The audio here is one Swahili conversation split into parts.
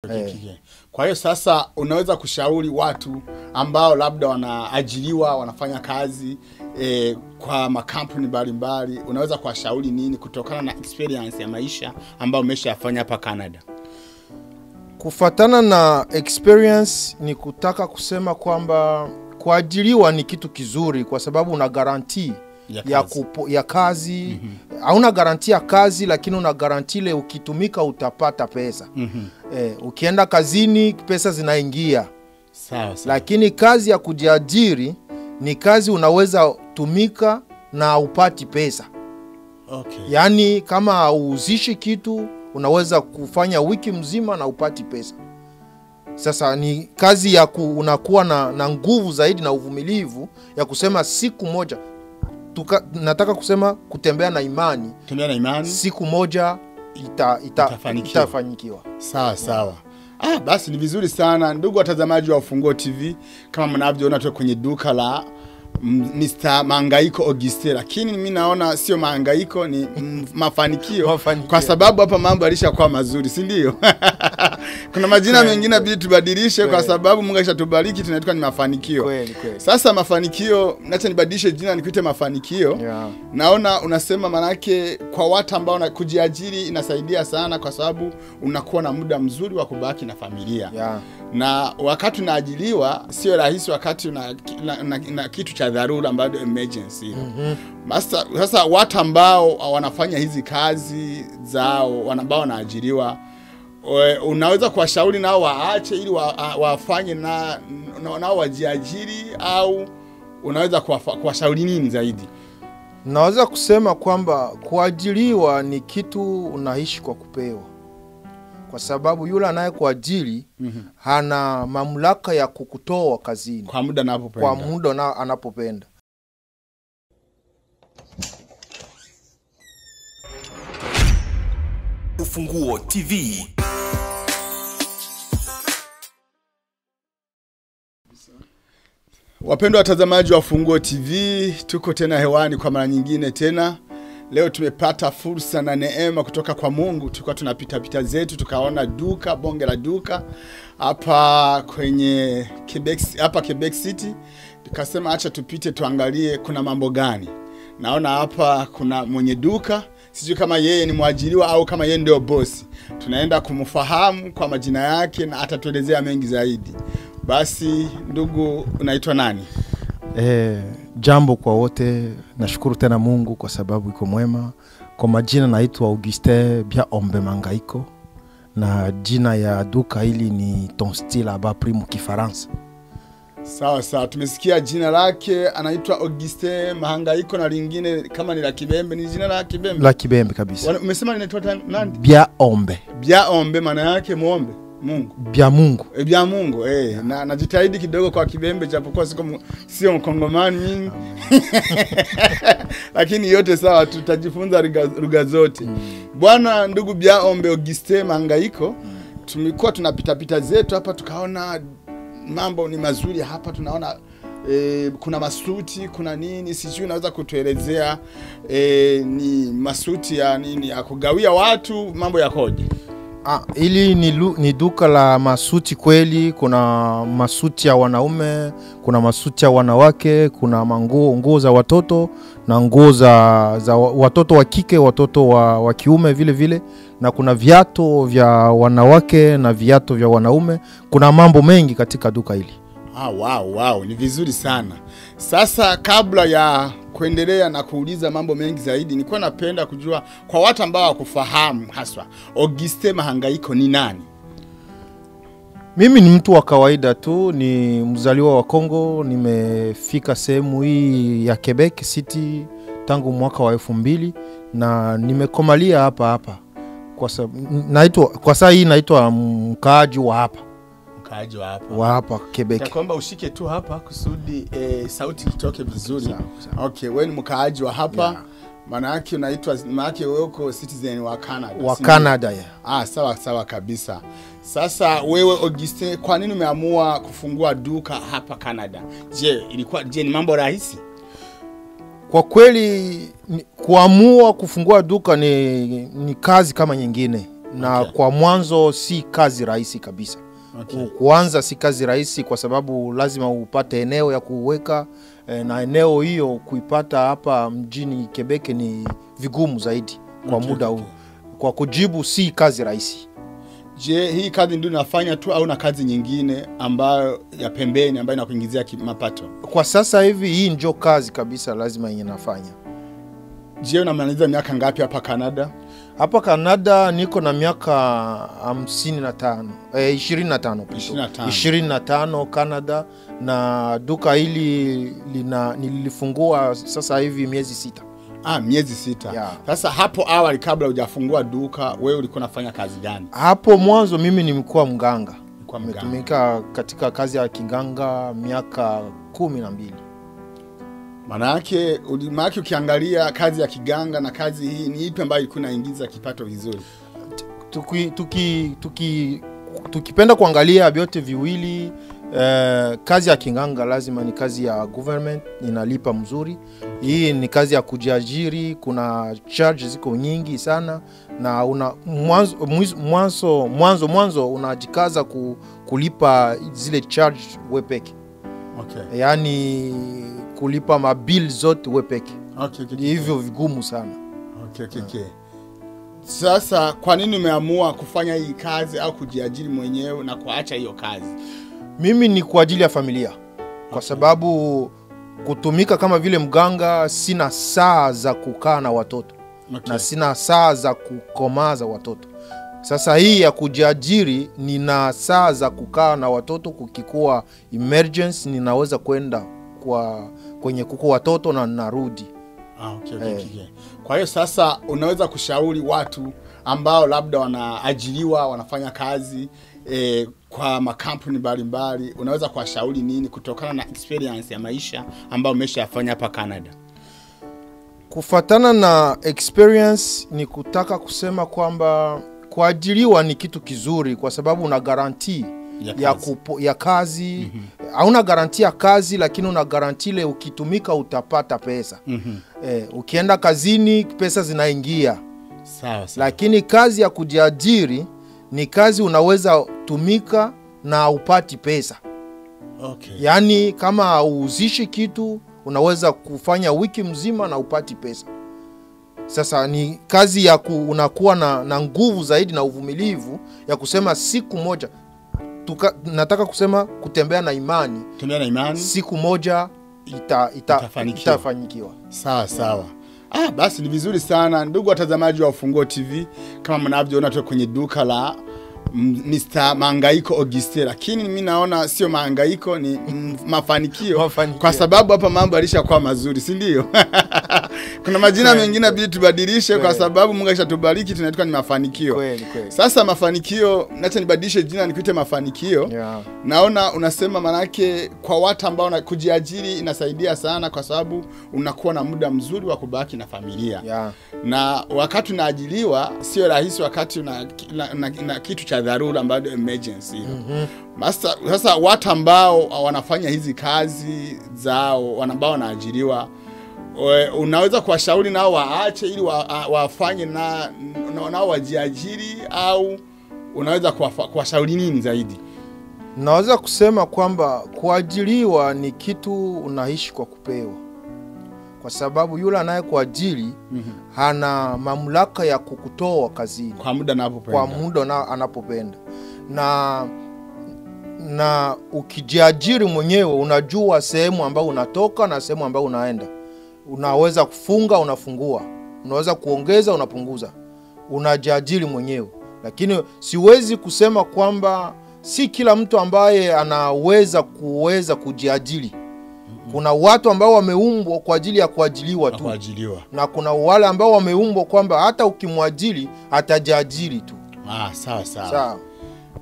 Kujikimu. Kwa hiyo sasa unaweza kushauri watu ambao labda wanaajiriwa, wanafanya kazi kwa makampuni mbalimbali, unaweza kuwashauri nini kutokana na experience ya maisha ambayo umeshafanya hapa Canada? Kufatana na experience ni kutaka kusema kwamba kuajiriwa ni kitu kizuri kwa sababu una guarantee ya kazi. Hauna guarantee ya kazi, lakini una guarantee ile ukitumika utapata pesa. Ukienda kazini pesa zinaingia. Sawa. Lakini kazi ya kujiajiri ni kazi unaweza tumika na upati pesa. Yani kama uuzishi kitu unaweza kufanya wiki mzima na upati pesa. Sasa ni kazi ya unakuwa na nguvu zaidi na uvumilivu ya kusema siku moja nataka kusema kutembea na imani. Siku moja itafanikiwa. Sawa. Basi ni vizuri sana ndugu watazamaji wa Ufunguo TV, kama mnavyoona tu kwenye duka la Mr. Mahangaiko Auguste, lakini mimi naona sio mahangaiko, ni mafanikio. Kwa sababu hapa mambo yalishakuwa mazuri, si ndio? Kuna majina mengine bidi tubadilishe kwa sababu Mungu alisatubariki, tunaitwa ni mafanikio. Sasa mafanikio, acha nibadilishe jina nikuite mafanikio. Naona unasema manake kwa watu ambao kujiajiri inasaidia sana kwa sababu unakuwa na muda mzuri wa kubaki na familia. Na wakati unaajiriwa sio rahisi wakati na kitu cha dharura ambayo emergency. Sasa watu ambao wanafanya hizi kazi zao, ambao wanaajiriwa, unaweza kuwashauri nao waache ili wafanye nao wajiajiri, au unaweza kuwashauri nini zaidi? Naweza kusema kwamba kuajiriwa ni kitu unaishi kwa kupewa. Kwa sababu yule anayekuajiri hana mamlaka ya kukutoa kazini kwa muda anapopenda. Ufunguo TV. Wapendwa watazamaji wa Ufunguo TV, tuko tena hewani kwa mara nyingine tena. Leo tumepata fursa na neema kutoka kwa Mungu. Tulikuwa tunapita zetu tukaona duka, bonge la duka hapa kwenye Quebec City. Tukasema acha tupite tuangalie kuna mambo gani. Naona hapa kuna mwenye duka, sijui kama yeye ni mwajiriwa au kama yeye ndio bosi. Tunaenda kumfahamu kwa majina yake na atatuelezea mengi zaidi. Basi ndugu, unaitwa nani? Jambo kwa wote, nashukuru tena Mungu kwa sababu iko mwema. Kwa majina naitwa Auguste Biaombe Mahangaiko, na jina ya duka hili ni Ton Style aba Primo Kifaransa. Sawa, tumesikia jina lake, anaitwa Auguste Mahangaiko, na lingine kama ni la Kibembe, ni jina la Kibembe? La Kibembe kabisa. Umesema linaitwa nani? Biaombe maana yake muombe Mungu. Bia Mungu. Bia Mungu, na najitahidi kidogo kwa Kibembe japokuwa sio mkongomani mimi. Lakini yote sawa, tutajifunza lugha zote. Bwana ndugu Biaombe Auguste Mahangaiko, tumekuwa tunapita zetu hapa tukaona mambo ni mazuri hapa, tunaona kuna masuti, kuna nini, sijui unaweza kutuelezea ni masuti ya nini, ya kugawia watu, mambo yakoje? Ili ni duka la masuti kweli. Kuna masuti ya wanaume, kuna masuti ya wanawake, kuna nguo za watoto na nguo za watoto wa kike, watoto wa kiume vile vile, na kuna viatu vya wanawake na viatu vya wanaume. Kuna mambo mengi katika duka hili. Wow, ni vizuri sana. Sasa kabla ya kuendelea na kuuliza mambo mengi zaidi, nilikuwa napenda kujua kwa watu ambao hawakufahamu haswa Auguste Mahangaiko ni nani? Mimi ni mtu wa kawaida tu, ni mzaliwa wa Kongo. Nimefika sehemu hii ya Quebec City tangu mwaka wa 2000 na nimekomalia hapa. Kwa saa hii naitwa mkaaji wa hapa. Wa hapa Quebec. Naomba ushike tu hapa kusudi sauti itoke vizuri. Okay, wewe ni mkaaji wa hapa. Maana yake unaitwa, maana yake wewe uko citizen wa Canada. Wa Canada sawa kabisa. Sasa wewe Auguste, kwa nini umeamua kufungua duka hapa Canada? Je, ni mambo rahisi? Kwa kweli kuamua kufungua duka ni kazi kama nyingine. na kwa mwanzo si kazi rahisi kabisa. Kuanza si kazi rahisi kwa sababu lazima upate eneo ya kuweka, na eneo hiyo kuipata hapa mjini Quebec ni vigumu zaidi kwa muda huu. Kwa kujibu si kazi rahisi. Je, hii kazi ndio unafanya tu au na kazi nyingine ambayo ya pembeni ambayo inakuingizia mapato? Kwa sasa hivi hii ndio kazi kabisa lazima yenye nafanya. Je, unamaliza miaka ngapi hapa Canada? Hapa Canada niko na miaka 25 Canada, na duka hili nilifungua sasa hivi miezi 6. Miezi 6. Yeah. Sasa hapo awali kabla hujafungua duka, wewe ulikuwa unafanya kazi gani? Hapo mwanzo mimi nimekuwa mganga. Nimetumika katika kazi ya kiganga miaka 12. Manake ukiangalia kazi ya kiganga na kazi hii ni ipi ambayo ilikuwa inaingiza kipato vizuri? Tukipenda kuangalia vyote viwili, kazi ya kiganga lazima ni kazi ya government, inalipa mzuri. Hii ni kazi ya kujiajiri, kuna charge ziko nyingi sana, na mwanzo unajikaza kulipa zile charge wewe peke. Yaani kulipa mabill zote wewe peke. Hivyo vigumu sana. Sasa kwa nini umeamua kufanya hii kazi au kujiajiri mwenyewe na kuacha hiyo kazi? Mimi ni kwa ajili ya familia. Kwa sababu kutumika kama vile mganga sina saa za kukaa na watoto. Na sina saa za kukomaza watoto. Sasa hii ya kujiajiri nina saa za kukaa na watoto, kukikuwa emergency ninaweza kwenda kwenye kuku watoto na narudi. Kwa hiyo sasa unaweza kushauri watu ambao labda wanaajiriwa, wanafanya kazi kwa makampuni mbalimbali, unaweza kuwashauri nini kutokana na experience ya maisha ambayo umeshafanya hapa Canada? Kufatana na experience ni kutaka kusema kwamba kuajiriwa ni kitu kizuri kwa sababu una guarantee ya kazi. Hauna guarantee ya kazi, lakini una guarantee ile ukitumika utapata pesa. Ukienda kazini pesa zinaingia. Sawa. Lakini kazi ya kujiajiri ni kazi unaweza tumika na upati pesa. Yaani kama uuzishi kitu unaweza kufanya wiki mzima na upati pesa. Sasa ni kazi ya unakuwa na nguvu zaidi na uvumilivu ya kusema siku moja nataka kusema kutembea na imani. Siku moja itafanikiwa. Sawa. Basi ni vizuri sana ndugu watazamaji wa Ufunguo TV, kama mnavyoona tu kwenye duka la Mr. Mangaiko Auguste, lakini mimi naona sio mahangaiko, ni mafanikio. Kwa sababu hapa mambo yalishakuwa mazuri, si ndio? Kuna majina mengine bidi tubadilishe kwa sababu Mungu ashatubariki, tunaitwa ni mafanikio. Sasa mafanikio, acha nibadilishe jina nikuite mafanikio. Naona unasema manake kwa watu ambao kujiajiri inasaidia sana kwa sababu unakuwa na muda mzuri wa kubaki na familia. Na wakati unaajiriwa sio rahisi, wakati una kitu cha dharura ambayo emergency. Sasa watu ambao wanafanya hizi kazi zao, ambao wanaajiriwa, unaweza kuwashauri nao waache ili wafanye na nao wajiajiri, au unaweza kuwashauri nini zaidi? Naweza kusema kwamba kuajiriwa ni kitu unaishi kwa kupewa. Kwa sababu yule anayekuajiri hana mamlaka ya kukutoa kazini kwa muda anapopenda. Na ukijiajiri mwenyewe unajua sehemu ambayo unatoka na sehemu ambayo unaenda. Unaweza kufunga, unafungua. Unaweza kuongeza, unapunguza. Unajiajiri mwenyewe. Lakini siwezi kusema kwamba si kila mtu ambaye anaweza kujiajiri. Kuna watu ambao wameumbwa kwa ajili ya kuajiliwa tu. Na kuna wale ambao wameumbwa kwamba hata ukimwajiri atajiajiri tu. Sawa.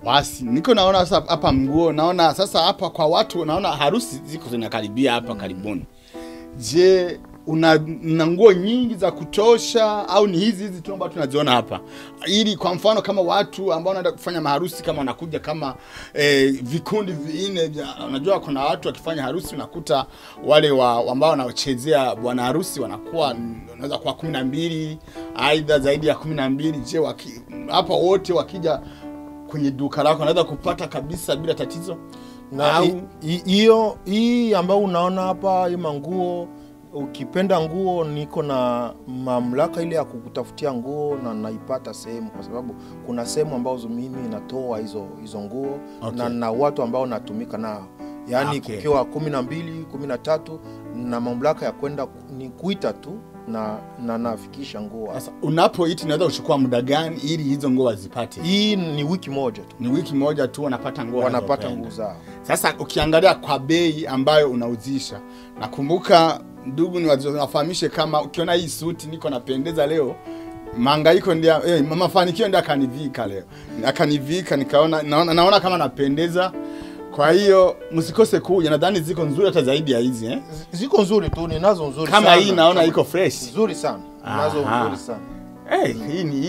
Basi niko naona sasa hapa mguo, naona sasa hapa kwa watu, naona harusi ziko zinakaribia hapa karibuni. Je, una nguo nyingi za kutosha au ni hizi tu ambazo tunaziona hapa? Ili kwa mfano kama watu ambao wanaenda kufanya maharusi, kama wanakuja kama vikundi vinne, unajua kuna watu wakifanya harusi unakuta wale ambao wanaochezea bwana harusi wanakuwa unaweza kuwa 12 aidha zaidi ya 12. Je, hapa wote wakija kwenye duka lako wanaweza kupata kabisa bila tatizo? Na hii ambayo unaona hapa, hii manguo, ukipenda nguo niko na mamlaka ile ya kukutafutia nguo na naipata sehemu, kwa sababu kuna sehemu ambazo mimi natoa hizo nguo, na watu ambao natumika nao. Yaani kukiwa 12, 13 na mamlaka ya kwenda ni kuita tu na nafikisha nguo. Sasa unapoiti unaweza kuchukua muda gani ili hizo nguo wazipate? Hii ni wiki moja tu. Ni wiki moja tu wanapata nguo zao. Sasa ukiangalia kwa bei ambayo unauzisha, nakumbuka ndugu ni wafahamishe, kama ukiona hii suti niko napendeza leo, Mangaiko ndio mafanikio ndio akanivika leo. Akanivika nikaona naona kama napendeza. Kwa hiyo msikose kuja, nadhani ziko nzuri hata zaidi ya hizi Ziko nzuri tu, ninazo nzuri kama sana. Kama hii naona iko fresh. Nzuri sana. Ninazo nzuri sana.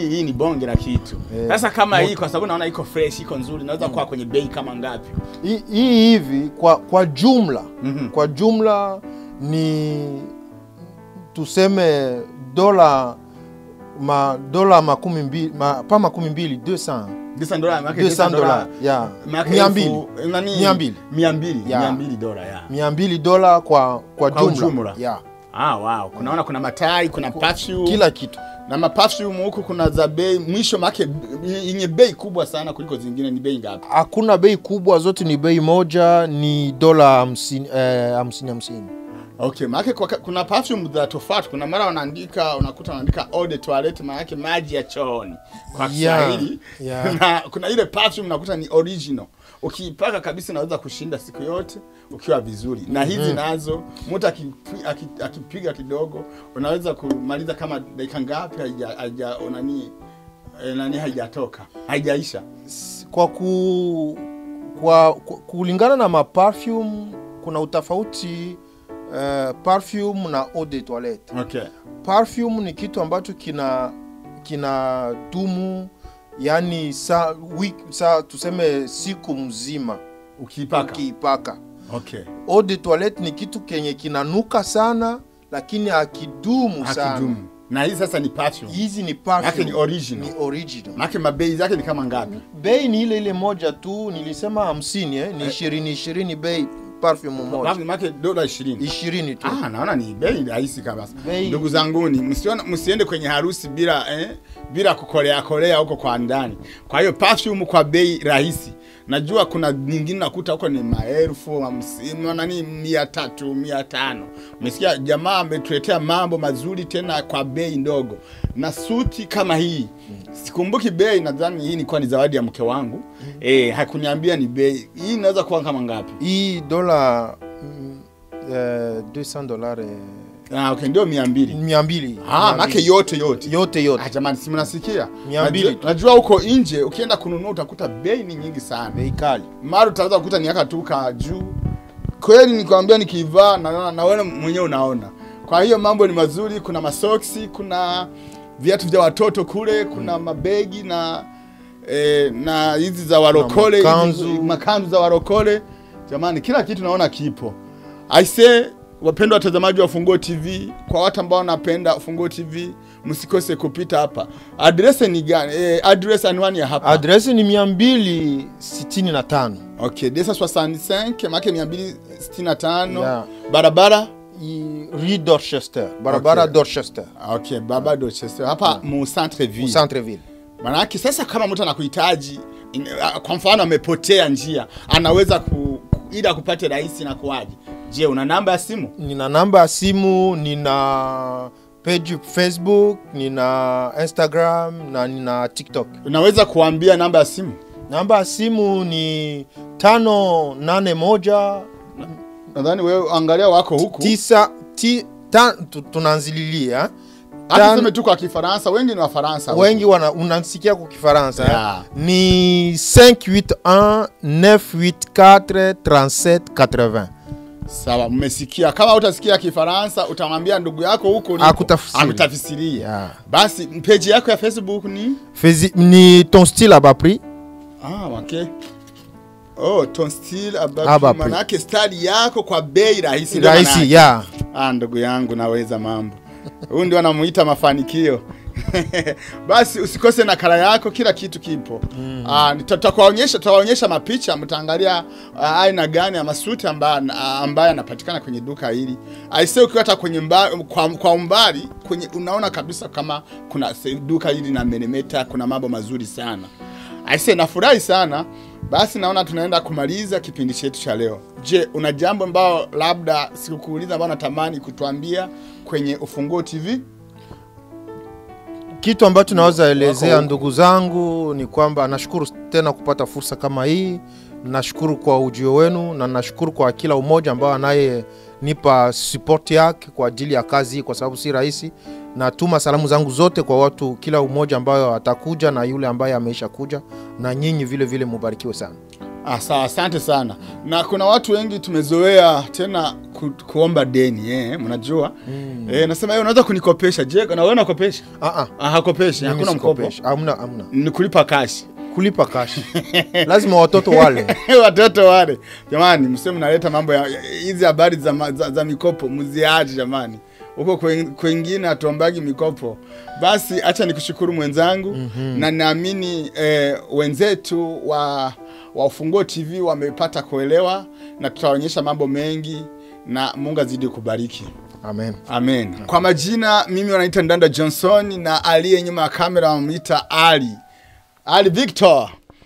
Hii ni bonge la kitu. Sasa kama hii kwa sababu naona iko fresh, iko nzuri, naweza kuwa kwenye bei kama ngapi? Hii hivi kwa jumla. Kwa jumla ni tuseme dola 12 pa 12 200 $200 ya 200 dola kwa jumla ya. Wow, kuna matai, kuna perfume, kila kitu. Na maperfume huko kuna za bei mwisho make yenye bei kubwa sana kuliko zingine. Ni bei ngapi? Hakuna bei kubwa, zote ni bei moja, ni dola 50. Okay, maana kuna perfume za tofauti. Kuna mara unakuta wanaandika eau de toilette, maana yake maji ya chooni kwa Kiswahili. Na kuna ile perfume unakuta ni original. Ukipaka kabisa unaweza kushinda siku yote ukiwa vizuri. Na hizi nazo mtu akipiga kidogo unaweza kumaliza kama dakika ngapi haijatoka, haijaisha. Kulingana na maperfume kuna utofauti perfume na eau de toilette. Okay. Perfume ni kitu ambacho kina dumu, yani tuseme siku mzima ukiipaka. Okay. Eau de toilette ni kitu kenye kinanuka sana lakini hakidumu sana. Na hii sasa ni perfume. Hizi ni perfume. Yake ni original. Ni original. Maana mabei zake ni kama ngapi? Bei ni ile moja tu, nilisema 50 ni 20 bei perfume moja. Maana dola 20 tu. Naona ni bei rahisi kabisa. Ndugu zangu, msiende kwenye harusi bila kukolea huko kwa ndani. Kwa hiyo perfume kwa bei rahisi. Najua kuna nyingine nakuta huko ni 1000, 300, 500. Umesikia jamaa ametuletea mambo mazuri tena kwa bei ndogo. Na suti kama hii, sikumbuki bei, nadhani hii ni zawadi ya mke wangu. Hakuniambia ni bei. Hii inaweza kuwa kama ngapi? Hii dola $200. Okay, ndio 200. Make yote. Jamani, si mnasikia? 200. Najua huko nje ukienda kununua utakuta bei ni nyingi sana. Bei kali. Mara utaweza kukuta ni aka tu ka juu. Kweli nikwambia nikivaa na wewe mwenyewe unaona. Kwa hiyo mambo ni mazuri, kuna masoksi, kuna viatu vya watoto kule, kuna mabegi na hizi za warokole, makanzu za warokole. Jamani, kila kitu naona kipo. I say, wapendwa watazamaji wa Funguo TV, kwa watu ambao wanapenda Funguo TV, msikose kupita hapa. Address ni gani? Address anwani ya hapa. Address ni 265. Okay, Desa 65, make 265. Barabara Rue Dorchester. Barabara Dorchester. Okay, Barabara Dorchester. Hapa mu centre ville. Centre ville. Manake sasa kama mtu anakuhitaji, kwa mfano amepotea njia, anaweza ila kupate rahisi na kuaje? Je, una namba ya simu? Nina namba ya simu, nina page Facebook, nina Instagram na nina TikTok. Unaweza kuambia namba ya simu? Namba ya simu ni 581. Nadhani wewe angalia wako huku. Tunaanzililia. Hata sema tu kwa Kifaransa, wengi ni wa Faransa. Wengi unanisikia kwa Kifaransa. Ni 581 984 37 80. Sawa, mmesikia. Kama utasikia Kifaransa utamwambia ndugu yako huko ni akutafsiria. Yeah. Basi page yako ya Facebook ni Ton Style Abapri. Okay. Ton Style Abapri. Manake style yako kwa bei rahisi. Rahisi, yeah. Ndugu yangu naweza mambo. Huyu ndio anamuita mafanikio. Basi usikose nakala yako, kila kitu kipo. Tutawaonyesha mapicha, mtaangalia aina gani ya masuti ambayo yanapatikana kwenye duka hili. Aisee, ukiwa hata kwenye kwa umbali kwenye unaona kabisa kama kuna duka hili na menemeta, kuna mambo mazuri sana. Aisee, nafurahi sana. Basi naona tunaenda kumaliza kipindi chetu cha leo. Je, una jambo ambao labda sikukuuliza ambao natamani kutuambia kwenye Ufunguo TV? Kitu ambacho naweza elezea ndugu zangu ni kwamba nashukuru tena kupata fursa kama hii. Nashukuru kwa ujio wenu na nashukuru kwa kila umoja ambao anayenipa support yake kwa ajili ya kazi hii, kwa sababu si rahisi. Natuma salamu zangu zote kwa watu, kila umoja ambao atakuja na yule ambaye ameisha kuja, na nyinyi vile vile mubarikiwe sana. Asante sana. Na kuna watu wengi tumezoea tena kuomba deni, mnajua. Nasema unaweza kunikopesha. Je, na wewe unakopesha? Hakopeshi, hakuna mkopo. Hamna. Ni kulipa cash. Kulipa cash. Lazima watoto wale. Watoto wale. Jamani, mseme mnaleta mambo ya hizi habari za mikopo, mziaje jamani. Huko kwingine atuombagi mikopo. Basi acha nikushukuru mwenzangu, na naamini wenzetu wa Ufunguo TV wamepata kuelewa, na tutaonyesha mambo mengi, na Mungu azidi kubariki. Amen. Kwa majina mimi wanaita Ndanda Johnson, na aliye nyuma ya kamera wanamuita Ali Victor.